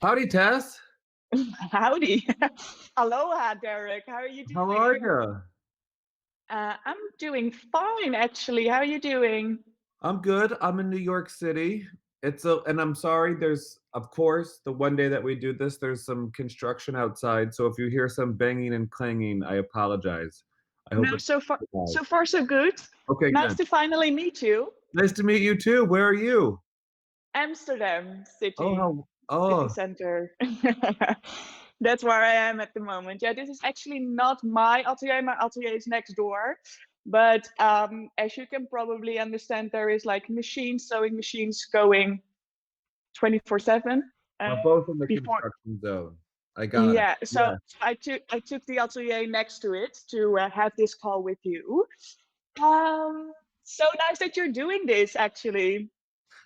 Howdy, Tess. Howdy. Aloha, Derek. How are you How are doing? you? I'm doing fine, actually. How are you doing? I'm good. I'm in New York City. And I'm sorry, there's, of course, the one day that we do this, there's some construction outside. So if you hear some banging and clanging, I apologize. I hope No, it's so far, okay. so far, so good. Okay, Nice good. to finally meet you. Nice to meet you too. Where are you? Amsterdam Oh, city, how, city oh, center. That's where I am at the moment. Yeah, this is actually not my atelier. My atelier is next door. But as you can probably understand, there is like machines, sewing machines going 24/7. we're both in the Before construction zone. I got it. Yeah, so Yeah. I took the atelier next to it to have this call with you. Um, so nice that you're doing this, actually.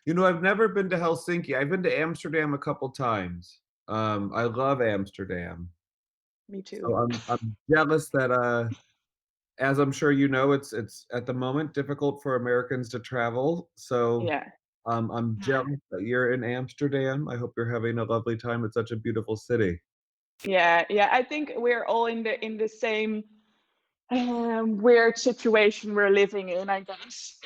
I've never been to Helsinki. I've been to Amsterdam a couple times. I love Amsterdam. Me So too. I'm jealous that as I'm sure you know, it's at the moment difficult for Americans to travel. So Yeah. I'm jealous that you're in Amsterdam. I hope you're having a lovely time. It's such a beautiful city. Yeah, yeah. I think we're all in the same weird situation we're living in, I guess.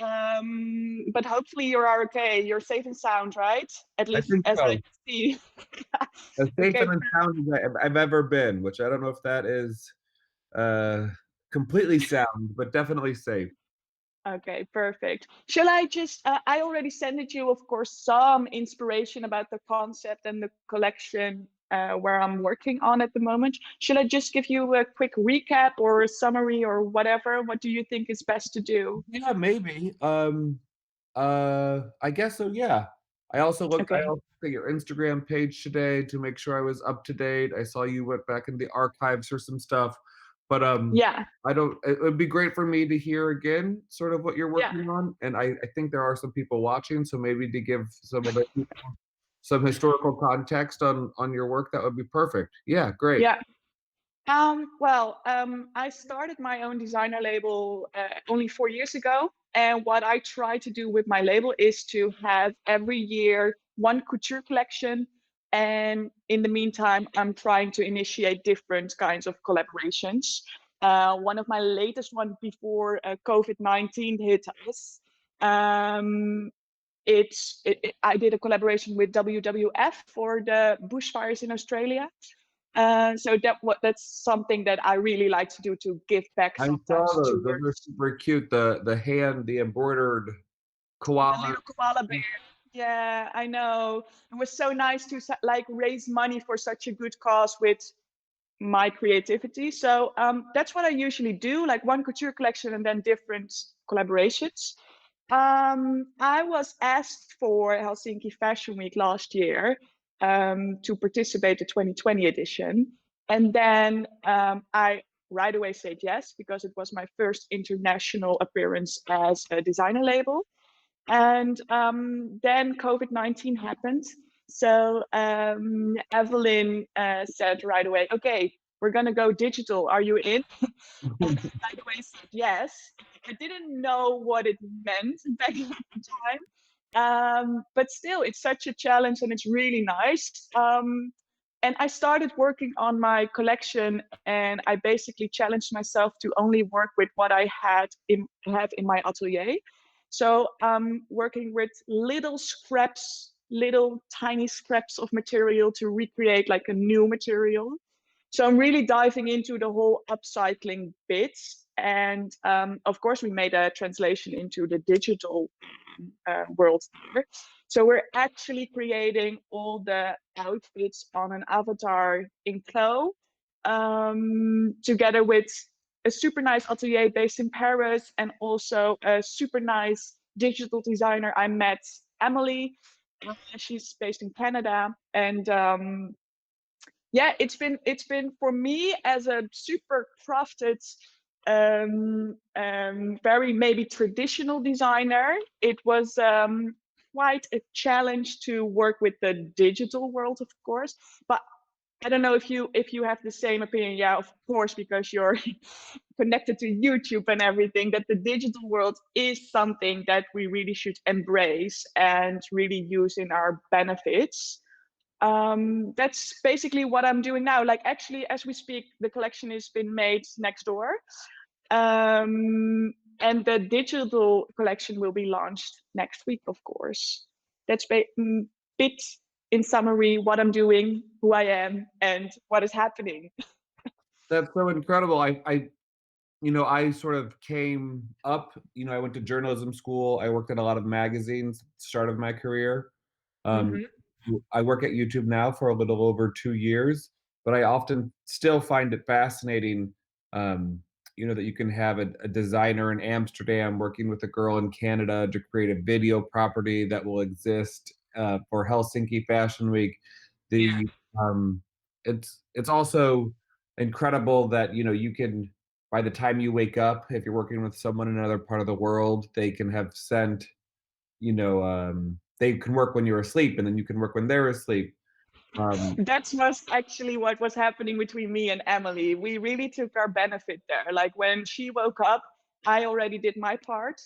But hopefully you are okay. You're safe and sound, right? At I least think as I so. see. As safe Okay, and as sound as I've ever been, which I don't know if that is uh completely sound, but definitely safe. Okay, perfect. Shall I just, I already sent it you, of course, some inspiration about the concept and the collection where I'm working on at the moment. Shall I just give you a quick recap or a summary or whatever? What do you think is best to do? Yeah, maybe. I guess so, yeah. I Okay. also looked at your Instagram page today to make sure I was up to date. I saw you went back in the archives for some stuff. But Yeah, I don't it would be great for me to hear again sort of what you're yeah, working on. And I think there are some people watching, so maybe to give some of the people some historical context on your work, that would be perfect. Yeah, great. yeah. I started my own designer label only 4 years ago. And what I try to do with my label is to have every year one couture collection. And in the meantime, I'm trying to initiate different kinds of collaborations. One of my latest ones before COVID-19 hit us. Um, I did a collaboration with WWF for the bushfires in Australia. So that's something that I really like to do to give back I saw sometimes those. Those are towards super cute. The embroidered the koala. little koala bear. Yeah, I know. It was so nice to like raise money for such a good cause with my creativity. So that's what I usually do, like one couture collection and then different collaborations. I was asked for Helsinki Fashion Week last year to participate the 2020 edition. And then I right away said yes, because it was my first international appearance as a designer label. And then COVID-19 happened. So Evelyn said right away, okay, we're going to go digital. Are you in? And I right away said yes. I didn't know what it meant back at the time. But still, it's such a challenge and it's really nice. And I started working on my collection, and I basically challenged myself to only work with what I have in my atelier. So I'm working with little scraps, little tiny scraps of material to recreate like a new material. So I'm really diving into the whole upcycling bits. And of course, we made a translation into the digital world there. So we're actually creating all the outfits on an avatar in Clo, together with a super nice atelier based in Paris and also a super nice digital designer I met, Emily. She's based in Canada. And yeah, it's been for me as a super crafted very maybe traditional designer. It was quite a challenge to work with the digital world, of course. But I don't know if you have the same opinion. Yeah, of course, because you're connected to YouTube and everything. That the digital world is something that we really should embrace and really use in our benefits. That's basically what I'm doing now. Like actually, as we speak, the collection has been made next door. And the digital collection will be launched next week, of course. That's bit in summary what I'm doing, who I am, and what is happening. That's so incredible. I sort of came up, I went to journalism school. I worked at a lot of magazines, start of my career. Um, Hmm. I work at YouTube now for a little over 2 years, but I often still find it fascinating, um, that you can have a designer in Amsterdam working with a girl in Canada to create a video property that will exist, for Helsinki Fashion Week. Yeah. The, it's also incredible that, you can by the time you wake up, if you're working with someone in another part of the world, they can have sent they can work when you're asleep, and then you can work when they're asleep. Um, That was actually what was happening between me and Emily. We really took our benefit there. Like when she woke up, I already did my part.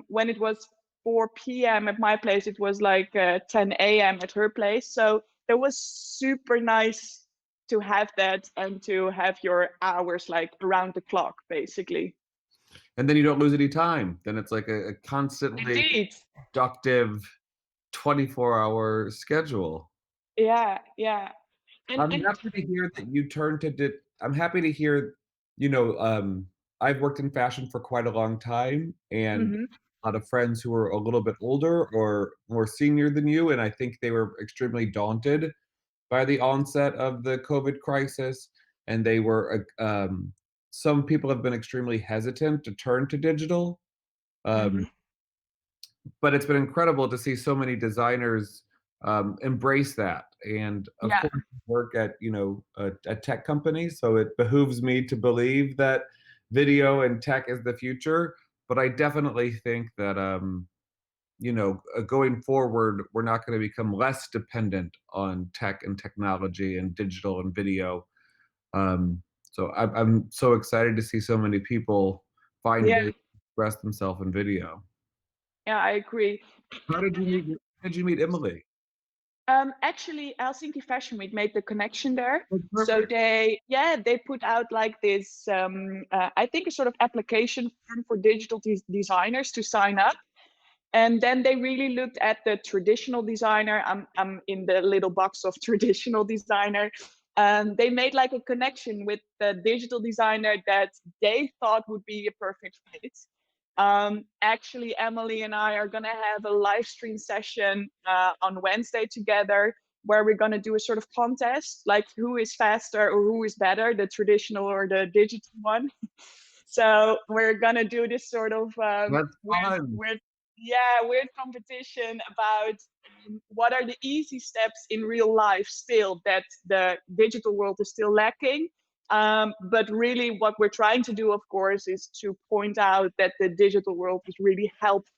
When it was 4 p.m. at my place, it was like 10 a.m. at her place. So it was super nice to have that and to have your hours like around the clock, basically. and then you don't lose any time. Then it's like a constantly Indeed. productive 24-hour schedule. Yeah, yeah. And I'm happy to hear that you turned to I'm happy to hear, you know, um, I've worked in fashion for quite a long time, and mhm. a lot of friends who were a little bit older or more senior than you, and I think they were extremely daunted by the onset of the COVID crisis, and they were, some people have been extremely hesitant to turn to digital. Um, Mhm. but it's been incredible to see so many designers embrace that. And of Yeah. course, I work at a tech company, so it behooves me to believe that video and tech is the future. But I definitely think that going forward, we're not going to become less dependent on tech and technology and digital and video. So I'm so excited to see so many people find Yeah. ways to express themselves in video. Yeah, I agree. How did you meet Emily? Actually, Helsinki Fashion Week made the connection there. Oh, So perfect. they put out like this, I think a sort of application form for digital designers to sign up. And then they really looked at the traditional designer. I'm in the little box of traditional designer. They made like a connection with the digital designer that they thought would be a perfect fit. Actually, Emily and I are going to have a live stream session on Wednesday together where we're going to do a sort of contest, like who is faster or who is better, the traditional or the digital one. So we're gonna do this sort of That's fun. weird competition about what are the easy steps in real life still that the digital world is still lacking. But really, what we're trying to do, of course, is to point out that the digital world is really helpful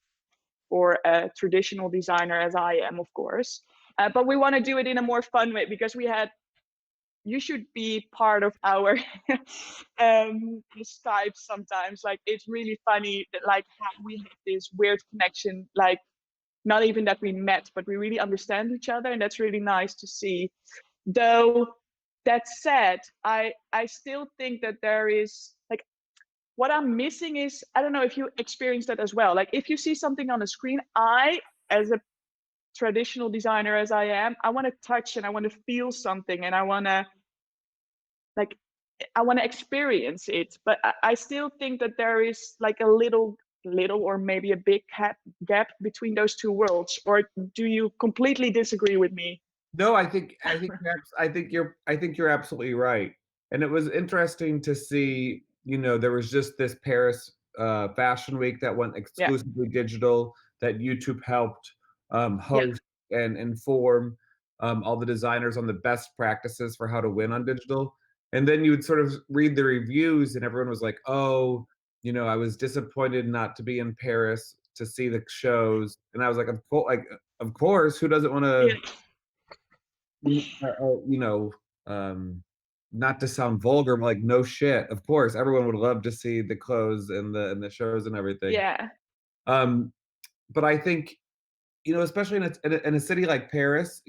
for a traditional designer, as I am, of course. But we want to do it in a more fun way because you should be part of our Skype sometimes. Like it's really funny that like how we have this weird connection, like not even that we met, but we really understand each other, and that's really nice to see. Though that said, I still think that there is like what I'm missing is I don't know if you experience that as well. Like if you see something on the screen, I as a traditional designer as I am, I want to touch and I want to feel something and I want to like I want to experience it, but I still think that there is like a little or maybe a big gap between those two worlds. Or do you completely disagree with me? No, I think you're absolutely right. And it was interesting to see, there was just this Paris Fashion Week that went Yeah, exclusively digital that YouTube helped yeah, host and inform all the designers on the best practices for how to win on digital. And then you would sort of read the reviews, and everyone was like, "Oh, I was disappointed not to be in Paris to see the shows." And I was of course, who doesn't want yeah, to Mm, you know, um, not to sound vulgar, but like, no shit. Of course, everyone would love to see the clothes and the shows and everything. yeah, Um, but I think, especially in a city like Paris,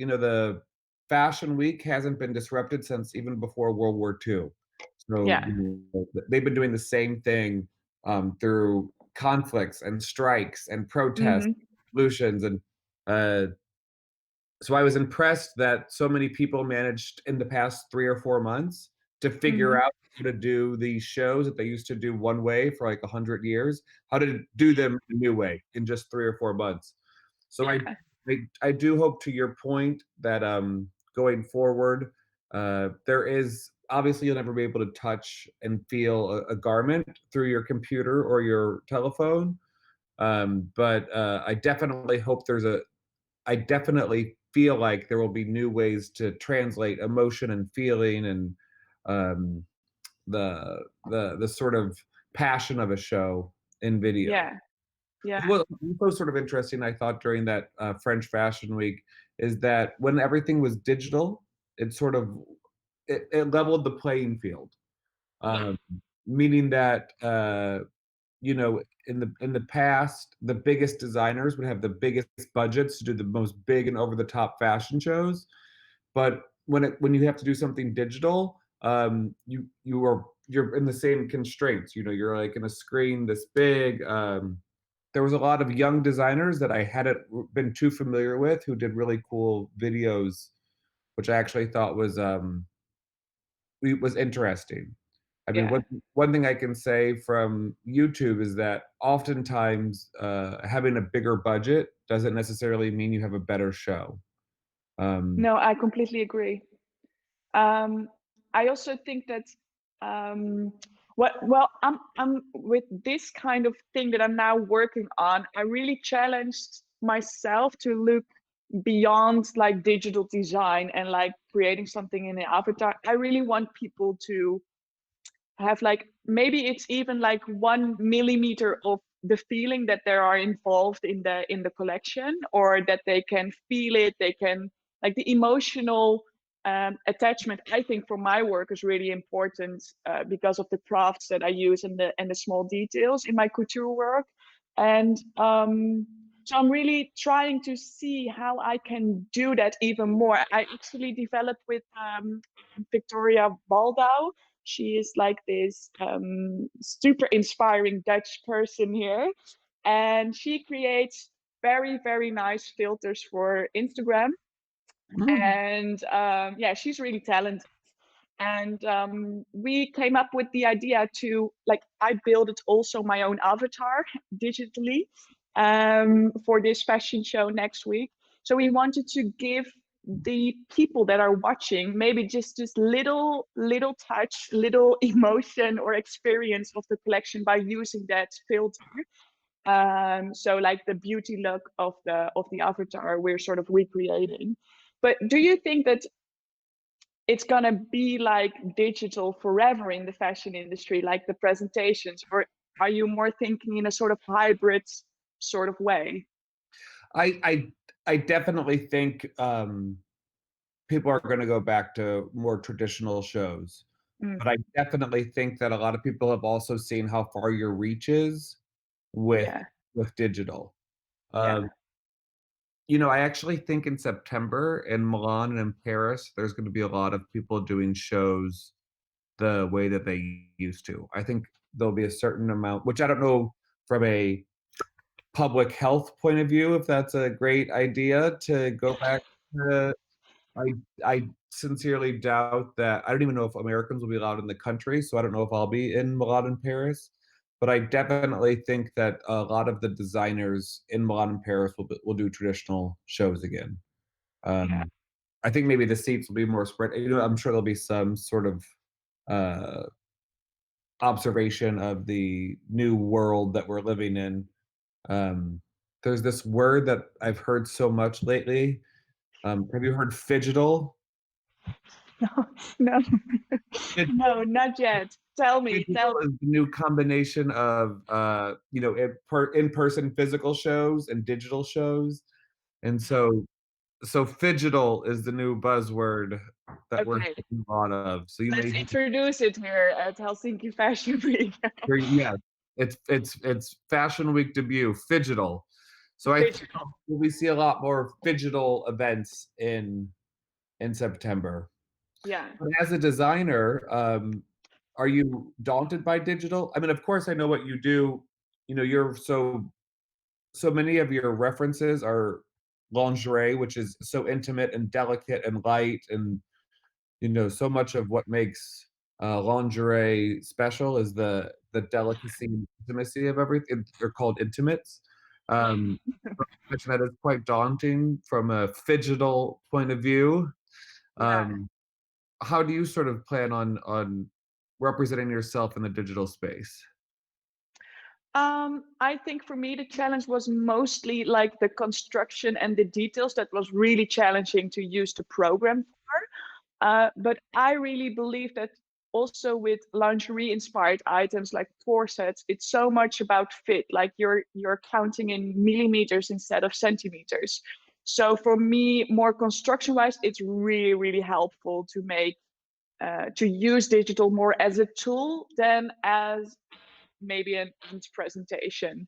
Fashion Week hasn't been disrupted since even before World War II. So, Yeah. you know, they've been doing the same thing, through conflicts and strikes and protests, Mhm. revolutions, and, uh, so I was impressed that so many people managed in the past 3 or 4 months to figure Mhm. out how to do these shows that they used to do one way for, like, 100 years, how to do them a new way in just 3 or 4 months. So Yeah. I do hope to your point that, going forward, there is obviously, you'll never be able to touch and feel a garment through your computer or your telephone, but, I definitely feel like there will be new ways to translate emotion and feeling and, um, the sort of passion of a show in video. Yeah. Yeah. What was sort of interesting, I thought, during that, French Fashion Week is that when everything was digital, it sort of it leveled the playing field, Yeah. um, meaning that, you know, in the past, the biggest designers would have the biggest budgets to do the most big and over the top fashion shows, but when you have to do something digital, you're in the same constraints. You know, you're like in a screen this big. There was a lot of young designers that I hadn't been too familiar with who did really cool videos, which I actually thought was interesting. I mean, Yeah. one thing I can say from YouTube is that oftentimes, having a bigger budget doesn't necessarily mean you have a better show. Um, No, I completely agree. Um, I also think that um, I'm with this kind of thing that I'm now working on. I really challenged myself to look beyond like digital design and like creating something in an avatar. I really want people to have like maybe it's even like 1 millimeter of the feeling that they are involved in the collection, or that they can feel it, they can like the emotional attachment. I think for my work is really important because of the crafts that I use and the small details in my couture work. And so I'm really trying to see how I can do that even more. I actually developed with Victoria Baldau. She is like this super inspiring Dutch person here, and she creates very, very nice filters for Instagram. And yeah, she's really talented. And we came up with the idea to like I built it also my own avatar digitally for this fashion show next week. So we wanted to give the people that are watching maybe just little touch, little emotion or experience of the collection by using that filter. So like the beauty look of the avatar we're sort of recreating. But do you think that it's gonna be like digital forever in the fashion industry, like the presentations, or are you more thinking in a sort of hybrid sort of way? I I I definitely think, people are gonna go back to more traditional shows, Mm, but I definitely think that a lot of people have also seen how far your reach is with yeah, digital. yeah, Um, you know, I actually think in September in Milan and in Paris, there's gonna be a lot of people doing shows the way that they used to. I think there'll be a certain amount, which I don't know from a public health point of view if that's a great idea to go back to. I I sincerely doubt that. I don't even know if Americans will be allowed in the country, so I don't know if I'll be in Milan and Paris. But I definitely think that a lot of the designers in Milan and Paris will do traditional shows again. yeah, Um, I think maybe the seats will be more spread. You know, I'm sure there'll be some sort of uh, observation of the new world that we're living in. Um, there's this word that I've heard so much lately. Have you heard fidgetal? no, no, no, not yet. Tell me, Digital tell me. is the new combination of, you know, in-person physical shows and digital shows, and so fidgetal is the new buzzword that we're Okay, seeing a lot of. So you let's may introduce it here at Helsinki Fashion Week. hear, yeah, it's Fashion Week debut, fidgetal. So I think Digital. we see a lot more fidgetal events in in September. Yeah. But as a designer, are you daunted by digital? I mean, of course, I know what you do. You know, you're so many of your references are lingerie, which is so intimate and delicate and light, and so much of what makes lingerie special is the delicacy and intimacy of everything. They're called intimates. Um, which that is quite daunting from a phygital point of view. Yeah. Um, how do you sort of plan on representing yourself in the digital space? I think for me the challenge was mostly like the construction and the details that was really challenging to use the program for. But I really believe that also with lingerie inspired items like corsets, it's so much about fit. Like you're counting in millimeters instead of centimeters. So for me, more construction wise, it's really, really helpful to make to use digital more as a tool than as maybe an end presentation.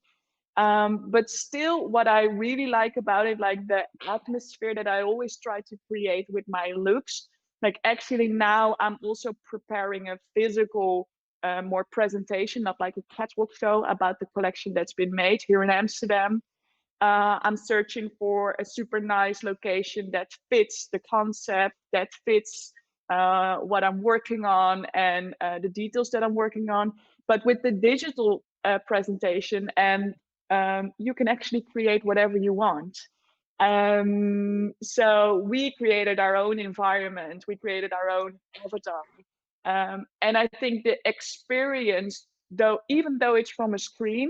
But still, what I really like about it, like the atmosphere that I always try to create with my looks, like actually now I'm also preparing a physical more presentation, not like a catwalk show about the collection that's been made here in Amsterdam. I'm searching for a super nice location that fits the concept, that fits what I'm working on and the details that I'm working on. But with the digital presentation, and you can actually create whatever you want. So we created our own environment, we created our own avatar. And I think the experience, though, even though it's from a screen,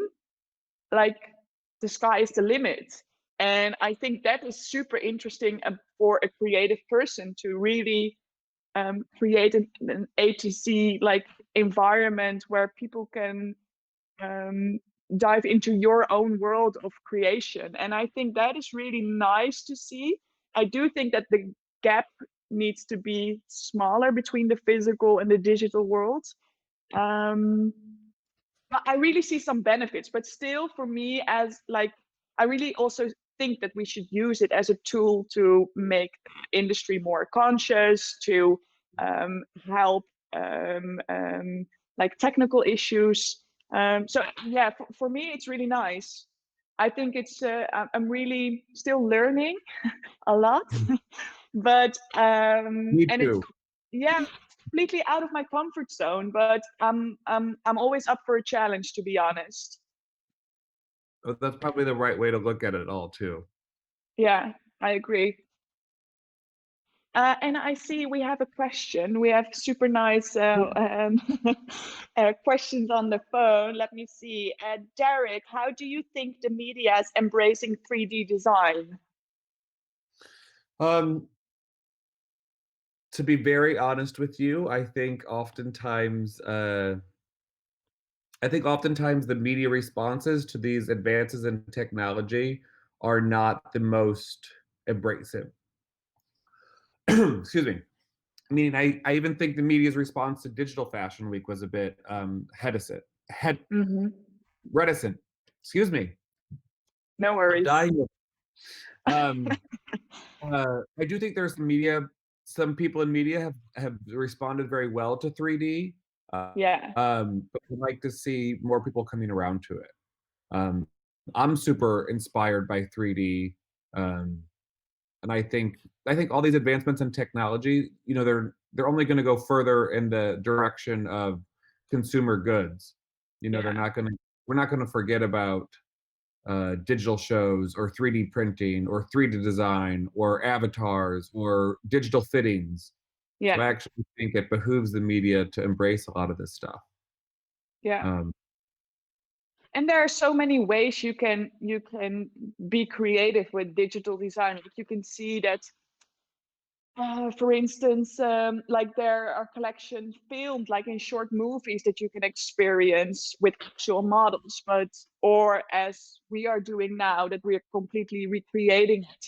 like the sky is the limit. And I think that is super interesting for a creative person to really create an ATC like environment where people can um, dive into your own world of creation. And I think that is really nice to see. I do think that the gap needs to be smaller between the physical and the digital world. Um, I really see some benefits, but still for me as like I really also think that we should use it as a tool to make the industry more conscious, to help like technical issues. So yeah, for me it's really nice. I think it's I'm really still learning a lot, but Me and it's too. yeah, completely out of my comfort zone, but I'm always up for a challenge, to be honest. That's probably the right way to look at it all too. Yeah, I agree. And I see we have a question. We have super nice questions on the phone. Let me see. Derek, how do you think the media is embracing 3D design? Um, to be very honest with you, I think oftentimes the media responses to these advances in technology are not the most abrasive. Excuse me. I mean, I even think the media's response to Digital Fashion Week was a bit Hmm. reticent. Excuse me. No I'm worries. dying. Um, I do think there's some people in media have responded very well to 3D. Yeah, But I'd like to see more people coming around to it. Um, I'm super inspired by 3D, um, and I think all these advancements in technology, they're only going to go further in the direction of consumer goods. They're yeah, not going to we're not going to forget about digital shows or 3D printing or 3D design or avatars or digital fittings. So I yeah, actually think it behooves the media to embrace a lot of this stuff. yeah. Um, And there are so many ways you can be creative with digital design. Like you can see that for instance, like there are collections filmed like in short movies that you can experience with actual models, but or as we are doing now, that we are completely recreating it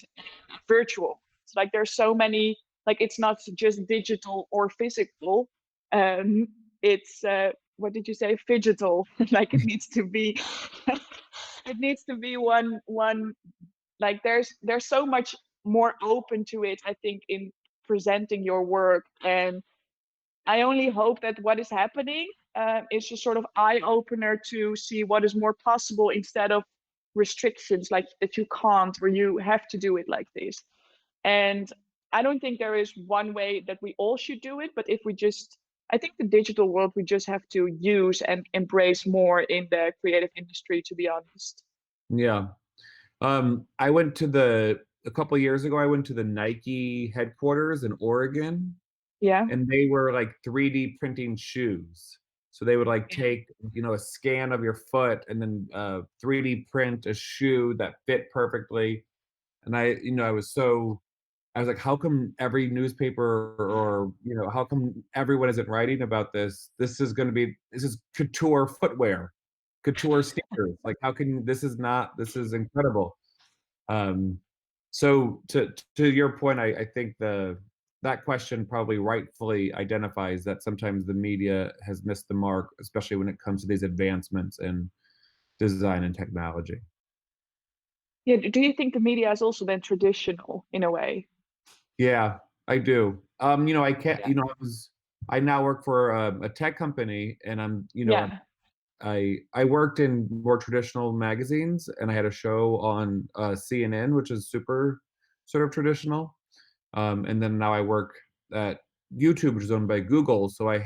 virtual. It's like there's so many, like it's not just digital or physical. Um, it's what did you say? Phygital. Like it needs to be, it needs to be one. Like there's so much more open to it. I think in presenting your work. And I only hope that what is happening is a sort of eye opener to see what is more possible instead of restrictions like that you can't or you have to do it like this. And I don't think there is one way that we all should do it, but if we just, I think the digital world we just have to use and embrace more in the creative industry, to be honest. Yeah. I went to the a couple years ago, I went to the Nike headquarters in Oregon, Yeah. and they were, like, 3D printing shoes. So they would, like, take, a scan of your foot and then, 3D print a shoe that fit perfectly, and I was like, "How come every newspaper or, how come everyone isn't writing about this? This is couture footwear, couture sneakers, like, how can this is incredible." Um, so to your point, I think that question probably rightfully identifies that sometimes the media has missed the mark, especially when it comes to these advancements in design and technology. Yeah. Do you think the media has also been traditional in a way? Yeah, I do. I can't, Yeah. I now work for a tech company, and Yeah. I worked in more traditional magazines, and I had a show on CNN, which is super sort of traditional. And then now I work at YouTube, which is owned by Google. So I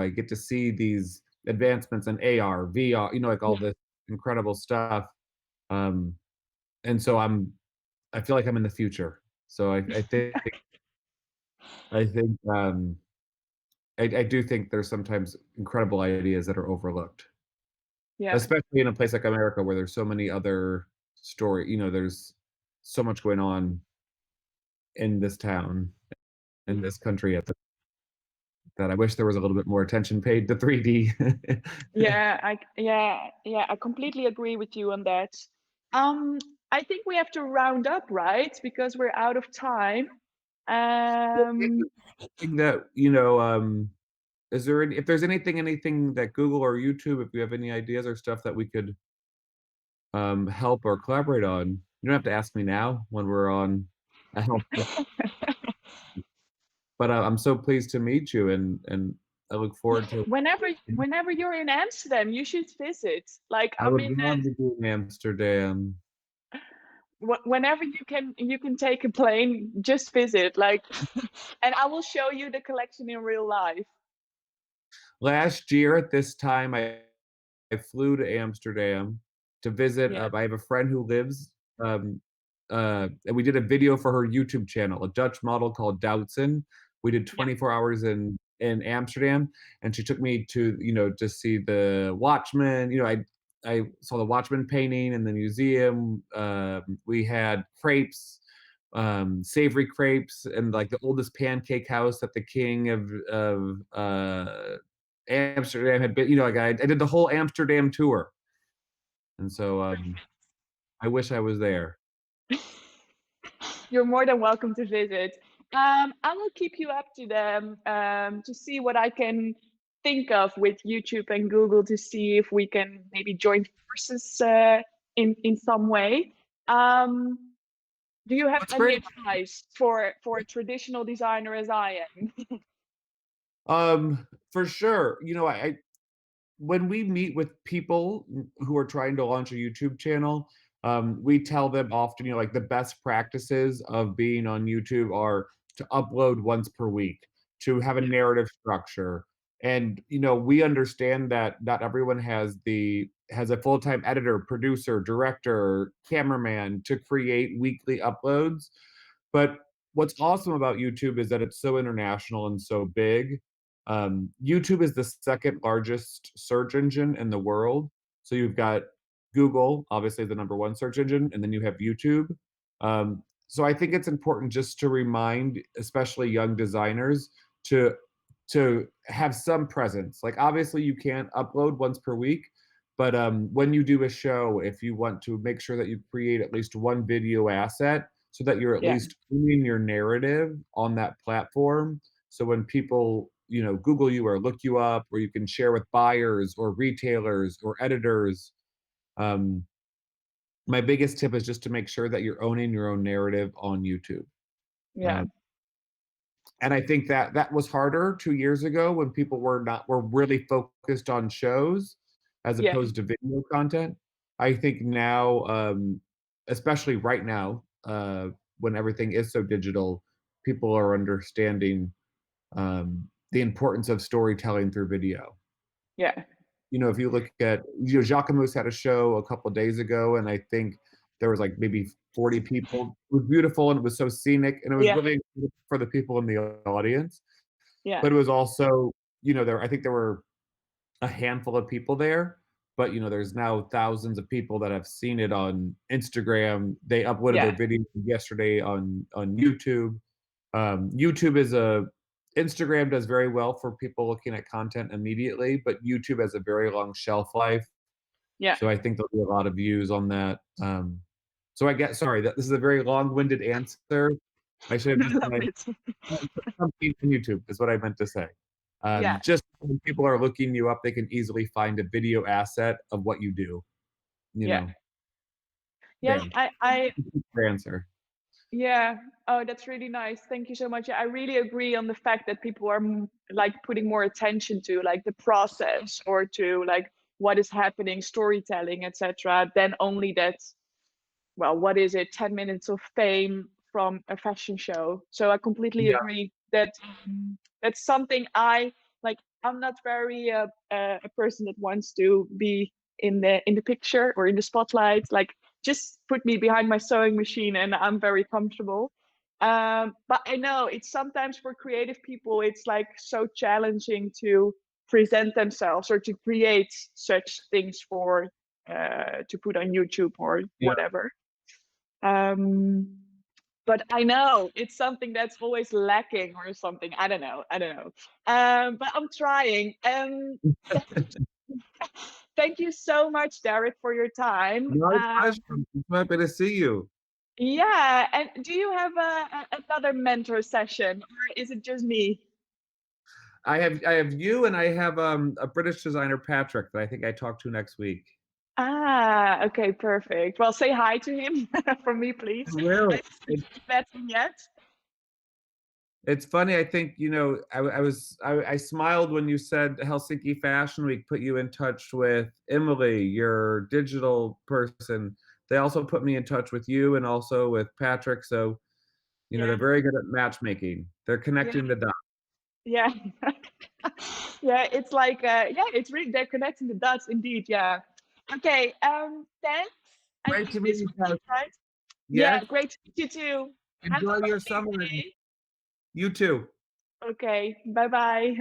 get to see these advancements in AR, VR, like all Yeah. this incredible stuff. Um, and so I feel like I'm in the future. So I think, I do think there's sometimes incredible ideas that are overlooked, Yeah. especially in a place like America where there's so many other there's so much going on in this town, in this country that I wish there was a little bit more attention paid to 3D. Yeah, I completely agree with you on that. Um, I think we have to round up, right? Because we're out of time. Um, Think that, is there if there's anything that Google or YouTube, if you have any ideas or stuff that we could help or collaborate on, you don't have to ask me now when we're on a help. But I'm so pleased to meet you, and I look forward to. whenever you're in Amsterdam, you should visit. Like I I'm would in love to be in Amsterdam. whenever you can take a plane, just visit. Like, and I will show you the collection in real life. Last year at this time, I flew to Amsterdam to visit, Yeah, I have a friend who lives, and we did a video for her YouTube channel, a Dutch model called Doutzen. We did yeah, 24 hours in Amsterdam, and she took me to see the Watchman. I saw the Watchman painting in the museum. We had crepes, savory crepes, and, like, the oldest pancake house that the king of Amsterdam had been. Like, I did the whole Amsterdam tour, and so, I wish I was there. you're more than welcome to visit. I will keep you up to them to see what I can think of with YouTube and Google to see if we can maybe join forces in some way. Um, do you have That's any great. advice for a traditional designer as I am? For sure. I when we meet with people who are trying to launch a YouTube channel, we tell them often, like, the best practices of being on YouTube are to upload once per week, to have a narrative structure. And, we understand that not everyone has a full-time editor, producer, director, cameraman to create weekly uploads. But what's awesome about YouTube is that it's so international and so big. YouTube is the second largest search engine in the world. So you've got Google, obviously the number one search engine, and then you have YouTube. So I think it's important just to remind, especially young designers, to have some presence. Like, obviously, you can't upload once per week, but when you do a show, if you want to make sure that you create at least one video asset, so that you're at Yeah, least owning your narrative on that platform. So when people, Google you or look you up, or you can share with buyers or retailers or editors. Um, my biggest tip is just to make sure that you're owning your own narrative on YouTube. yeah. Um, And I think that that was harder 2 years ago when people were really focused on shows as Yeah, opposed to video content. I think now, especially right now, when everything is so digital, people are understanding, the importance of storytelling through video. yeah, You know, if you look at, Jacquemus had a show a couple days ago, and I think there was, like, maybe 40 people. It was beautiful, and it was so scenic, and it was yeah, really good for the people in the audience, yeah, but it was also, I think there were a handful of people there, but, there's now thousands of people that have seen it on Instagram. They uploaded yeah, their video yesterday on YouTube. YouTube is a Instagram does very well for people looking at content immediately, but YouTube has a very long shelf life, yeah. so I think there'll be a lot of views on that. So I get sorry, that this is a very long-winded answer. I should have I just love said, it. something on YouTube is what I meant to say. Yeah, Just when people are looking you up, they can easily find a video asset of what you do, you yeah, know, yeah. there. I Your answer. Yeah. Oh, that's really nice. Thank you so much. Yeah, I really agree on the fact that people are like putting more attention to like the process or to like what is happening, storytelling, etc., than only that, well, what is it, 10 minutes of fame from a fashion show. So I completely Yeah, agree that that's something I like. I'm not very a person that wants to be in the picture or in the spotlight. Like, just put me behind my sewing machine and I'm very comfortable. But I know it's sometimes for creative people, it's like so challenging to present themselves or to create such things for to put on YouTube or yeah. whatever. Um, but I know it's something that's always lacking or something. I don't know. I don't know. But I'm trying. Thank you so much, Derek, for your time. My pleasure. I'm happy to see you. Yeah, and do you have another mentor session, or is it just me? I have you, and I have, a British designer, Patrick, that I think I talk to next week. Ah, okay, perfect. Well, say hi to him for me, I please. I will. haven't met him yet. It's funny, I think, I smiled when you said Helsinki Fashion Week put you in touch with Emily, your digital person. They also put me in touch with you and also with Patrick, so, Yeah, they're very good at matchmaking. They're yeah, connecting the dots. yeah. Yeah, it's like yeah, it's really they're connecting the dots indeed. Yeah. Okay. Thanks. I Great think to meet this you, was Tess. it, right? Yes, Yeah, great to meet you too. Have enjoy a your lovely summer, and day. you too. Okay. Bye bye.